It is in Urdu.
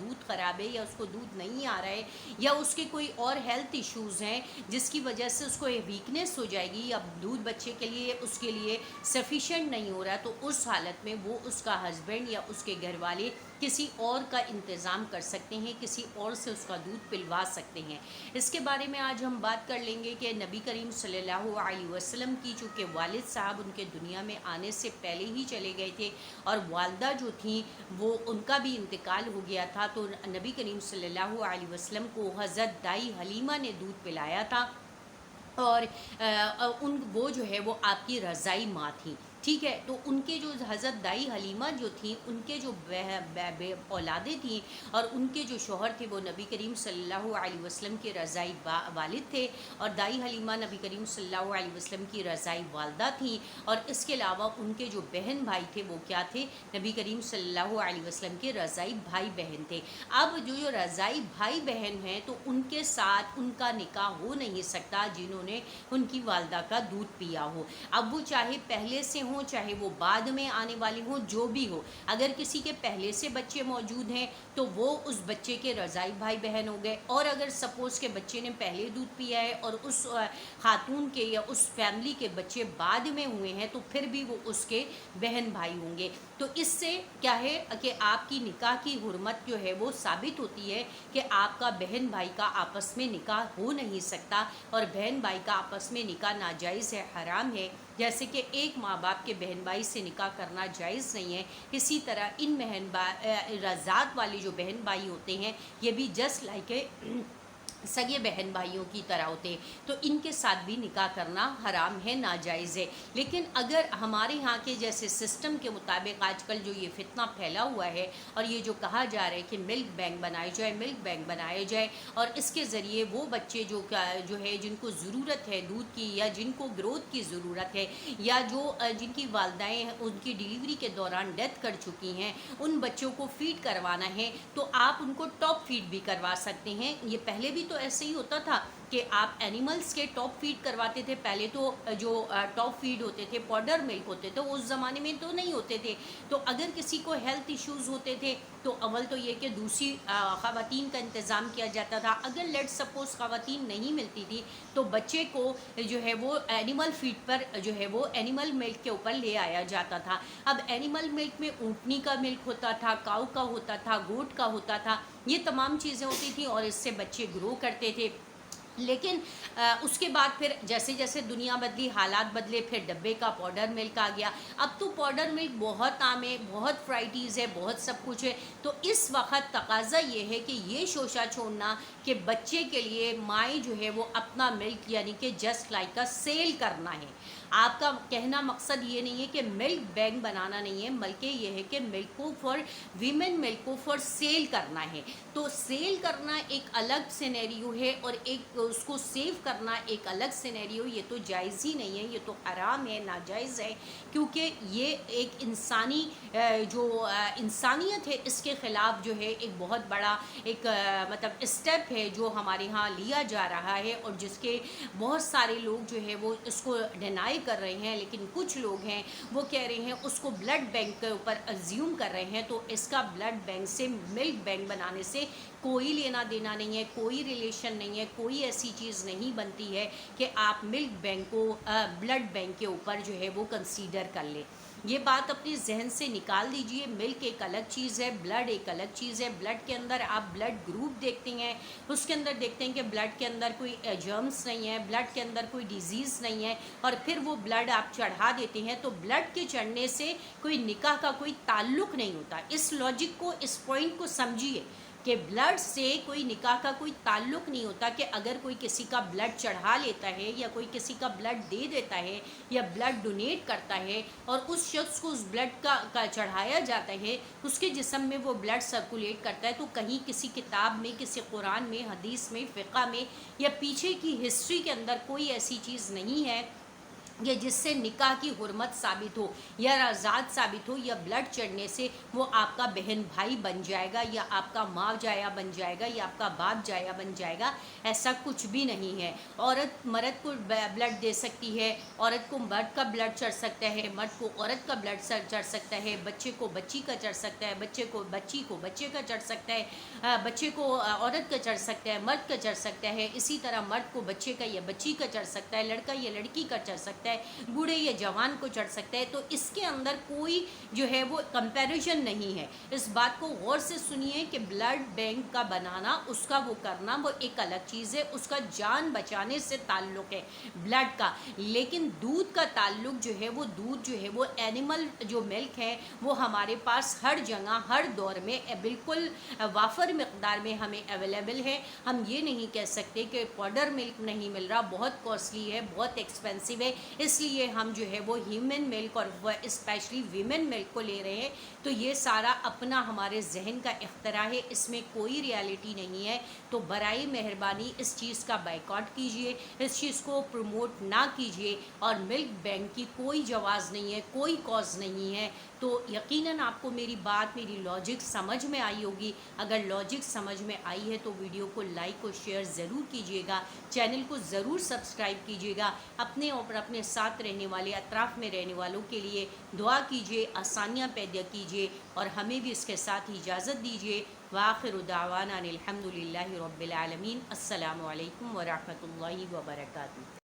دودھ خراب ہے یا اس کو دودھ نہیں آ رہا ہے یا اس کے کوئی اور ہیلتھ ایشوز ہیں جس کی وجہ سے اس کو یہ ویکنیس ہو جائے گی یا دودھ بچے کے لیے اس کے لیے سفیشینٹ نہیں ہو رہا، تو اس حالت میں وہ اس کا ہسبینڈ یا اس کے گھر والے کسی اور کا انتظام کر سکتے ہیں، کسی اور سے اس کا دودھ پلوا سکتے ہیں۔ اس کے بارے میں آج ہم بات کر لیں گے کہ نبی کریم صلی اللہ علیہ وسلم کی چونکہ والد صاحب ان کے دنیا میں آنے سے پہلے ہی چلے گئے تھے اور والدہ جو تھیں وہ ان کا بھی انتقال ہو گیا تھا، تو نبی کریم صلی اللہ علیہ وسلم کو حضرت دائی حلیمہ نے دودھ پلایا تھا اور وہ جو ہے وہ آپ کی رضائی ماں تھیں، ٹھیک ہے۔ تو ان کے جو حضرت دائی حلیمہ جو تھیں ان کے جو اولادیں تھیں اور ان کے جو شوہر تھے وہ نبی کریم صلی اللہ علیہ وسلم کے رضائی والد تھے اور دائی حلیمہ نبی کریم صلی اللہ علیہ وسلم کی رضائی والدہ تھیں، اور اس کے علاوہ ان کے جو بہن بھائی تھے وہ کیا تھے؟ نبی کریم صلی اللہ علیہ وسلم کے رضائی بھائی بہن تھے۔ اب جو رضائی بھائی بہن ہیں تو ان کے ساتھ ان کا نکاح ہو نہیں سکتا جنہوں نے ان کی والدہ کا دودھ پیا ہو، اب وہ چاہے پہلے سے ہوں چاہے وہ بعد میں آنے والے ہوں، جو بھی ہو، اگر کسی کے پہلے سے بچے موجود ہیں تو وہ اس بچے کے رضائی بھائی بہن ہو گئے، اور اگر سپوز کے بچے نے پہلے دودھ پیا ہے اور اس خاتون کے یا اس فیملی کے بچے بعد میں ہوئے ہیں تو پھر بھی وہ اس کے بہن بھائی ہوں گے۔ تو اس سے کیا ہے کہ آپ کی نکاح کی حرمت جو ہے وہ ثابت ہوتی ہے کہ آپ کا بہن بھائی کا آپس میں نکاح ہو نہیں سکتا، اور بہن بھائی کا آپس میں نکاح ناجائز ہے، حرام ہے، جیسے کہ ایک ماں باپ کے بہن بھائی سے نکاح کرنا جائز نہیں ہے، اسی طرح ان رضاعت والے جو بہن بھائی ہوتے ہیں یہ بھی جسٹ لائک سگے بہن بھائیوں کی طرح ہوتے ہیں، تو ان کے ساتھ بھی نکاح کرنا حرام ہے، ناجائز ہے۔ لیکن اگر ہمارے ہاں کے جیسے سسٹم کے مطابق آج کل جو یہ فتنہ پھیلا ہوا ہے اور یہ جو کہا جا رہا ہے کہ ملک بینک بنائے جائے، ملک بینک بنائے جائے اور اس کے ذریعے وہ بچے جو ہے جن کو ضرورت ہے دودھ کی یا جن کو گروتھ کی ضرورت ہے یا جن کی والدائیں ان کی ڈیلیوری کے دوران ڈیتھ کر چکی ہیں ان بچوں کو فیڈ کروانا ہے، تو آپ ان کو ٹاپ فیڈ بھی کروا سکتے ہیں۔ یہ پہلے بھی تو ایسے ہی ہوتا تھا کہ آپ اینیملز کے ٹاپ فیڈ کرواتے تھے، پہلے تو جو ٹاپ فیڈ ہوتے تھے پاؤڈر ملک ہوتے تھے، اس زمانے میں تو نہیں ہوتے تھے، تو اگر کسی کو ہیلتھ ایشوز ہوتے تھے تو اول تو یہ کہ دوسری خواتین کا انتظام کیا جاتا تھا، اگر لیٹ سپوز خواتین نہیں ملتی تھی تو بچے کو جو ہے وہ اینیمل فیڈ پر جو ہے وہ اینیمل ملک کے اوپر لے آیا جاتا تھا۔ اب اینیمل ملک میں اونٹنی کا ملک ہوتا تھا، کاؤ کا ہوتا تھا، گوٹ کا ہوتا تھا، یہ تمام چیزیں ہوتی تھیں اور اس سے بچے گرو کرتے تھے۔ لیکن اس کے بعد پھر جیسے جیسے دنیا بدلی، حالات بدلے، پھر ڈبے کا پاؤڈر ملک آ گیا، اب تو پاؤڈر ملک بہت عام ہے، بہت فرائٹیز ہے، بہت سب کچھ ہے، تو اس وقت تقاضا یہ ہے کہ یہ شوشہ چھوڑنا کہ بچے کے لیے مائیں جو ہے وہ اپنا ملک یعنی کہ جسٹ لائک کا سیل کرنا ہے۔ آپ کا کہنا مقصد یہ نہیں ہے کہ ملک بینک بنانا نہیں ہے، بلکہ یہ ہے کہ ملک کو فار ویمن، ملک کو فار سیل کرنا ہے، تو سیل کرنا ایک الگ سینیریو ہے اور ایک اس کو سیو کرنا ایک الگ سینیریو، یہ تو جائز ہی نہیں ہے، یہ تو حرام ہے، ناجائز ہے، کیونکہ یہ ایک انسانی جو انسانیت ہے اس کے خلاف جو ہے ایک بہت بڑا ایک مطلب اسٹیپ ہے جو ہمارے ہاں لیا جا رہا ہے، اور جس کے بہت سارے لوگ جو ہے وہ اس کو ڈینائی کر رہے ہیں، لیکن کچھ لوگ ہیں وہ کہہ رہے ہیں اس کو بلڈ بینک کے اوپر ازیوم کر رہے ہیں، تو اس کا بلڈ بینک سے ملک بینک بنانے سے کوئی لینا دینا نہیں ہے، کوئی ریلیشن نہیں ہے، کوئی ایسی چیز نہیں بنتی ہے کہ آپ ملک بینک کو بلڈ بینک کے اوپر جو ہے وہ کنسیڈر کر لیں۔ یہ بات اپنے ذہن سے نکال دیجئے، ملک ایک الگ چیز ہے، بلڈ ایک الگ چیز ہے، بلڈ کے اندر آپ بلڈ گروپ دیکھتے ہیں، اس کے اندر دیکھتے ہیں کہ بلڈ کے اندر کوئی جرمز نہیں ہے، بلڈ کے اندر کوئی ڈیزیز نہیں ہے، اور پھر وہ بلڈ آپ چڑھا دیتے ہیں، تو بلڈ کے چڑھنے سے کوئی نکاح کا کوئی تعلق نہیں ہوتا۔ اس لاجک کو، اس پوائنٹ کو سمجھیے کہ بلڈ سے کوئی نکاح کا کوئی تعلق نہیں ہوتا، کہ اگر کوئی کسی کا بلڈ چڑھا لیتا ہے یا کوئی کسی کا بلڈ دے دیتا ہے یا بلڈ ڈونیٹ کرتا ہے اور اس شخص کو اس بلڈ کا چڑھایا جاتا ہے، اس کے جسم میں وہ بلڈ سرکولیٹ کرتا ہے، تو کہیں کسی کتاب میں، کسی قرآن میں، حدیث میں، فقہ میں یا پیچھے کی ہسٹری کے اندر کوئی ایسی چیز نہیں ہے یا جس سے نکاح کی حرمت ثابت ہو یا رضاعت ثابت ہو، یا بلڈ چڑھنے سے وہ آپ کا بہن بھائی بن جائے گا یا آپ کا ماں جایا بن جائے گا یا آپ کا باپ جایا بن جائے گا، ایسا کچھ بھی نہیں ہے۔ عورت مرد کو بلڈ دے سکتی ہے، عورت کو مرد کا بلڈ چڑھ سکتا ہے، مرد کو عورت کا بلڈ چڑھ سکتا ہے، بچے کو بچی کا چڑھ سکتا ہے، بچے کو بچی کو بچے کا چڑھ سکتا ہے، بچے کو عورت کا چڑھ سکتا ہے، مرد کا چڑھ سکتا ہے، اسی طرح مرد کو بچے کا یا بچی کا چڑھ سکتا ہے، لڑکا یا لڑکی کا چڑھ سکتا ہے، بوڑھے یا جوان کو چڑھ سکتا ہے۔ تو اس کے اندر کوئی جو ہے وہ کمپیریزن نہیں ہے۔ اس بات کو غور سے سنیے کہ بلڈ بینک کا بنانا، اس کا وہ کرنا، وہ ایک الگ چیز ہے، اس کا جان بچانے سے تعلق ہے بلڈ کا، لیکن دودھ کا تعلق جو ہے وہ دودھ جو ہے وہ اینیمل جو ملک ہے وہ ہمارے پاس ہر جگہ ہر دور میں بالکل وافر مقدار میں ہمیں اویلیبل ہے۔ ہم یہ نہیں کہہ سکتے کہ پاؤڈر ملک نہیں مل رہا، بہت کاسٹلی ہے، بہت ایکسپینسو ہے، اس لیے ہم جو ہے وہ ہیومن ملک اور اسپیشلی ویمن ملک کو لے رہے ہیں۔ تو یہ سارا اپنا ہمارے ذہن کا اختراع ہے، اس میں کوئی ریالٹی نہیں ہے۔ تو برائے مہربانی اس چیز کا بائیکاٹ کیجئے، اس چیز کو پروموٹ نہ کیجئے، اور ملک بینک کی کوئی جواز نہیں ہے، کوئی کاز نہیں ہے۔ تو یقیناً آپ کو میری بات، میری لاجک سمجھ میں آئی ہوگی۔ اگر لاجک سمجھ میں آئی ہے تو ویڈیو کو لائک اور شیئر ضرور کیجیے گا، چینل کو ضرور سبسکرائب کیجیے گا، اپنے اور اپنے ساتھ رہنے والے اطراف میں رہنے والوں کے لیے دعا کیجیے، آسانیاں پیدا کیجیے، اور ہمیں بھی اس کے ساتھ اجازت دیجیے۔ وآخر دعوانا الحمد للہ رب العالمین۔ السلام علیکم ورحمۃ اللہ وبرکاتہ۔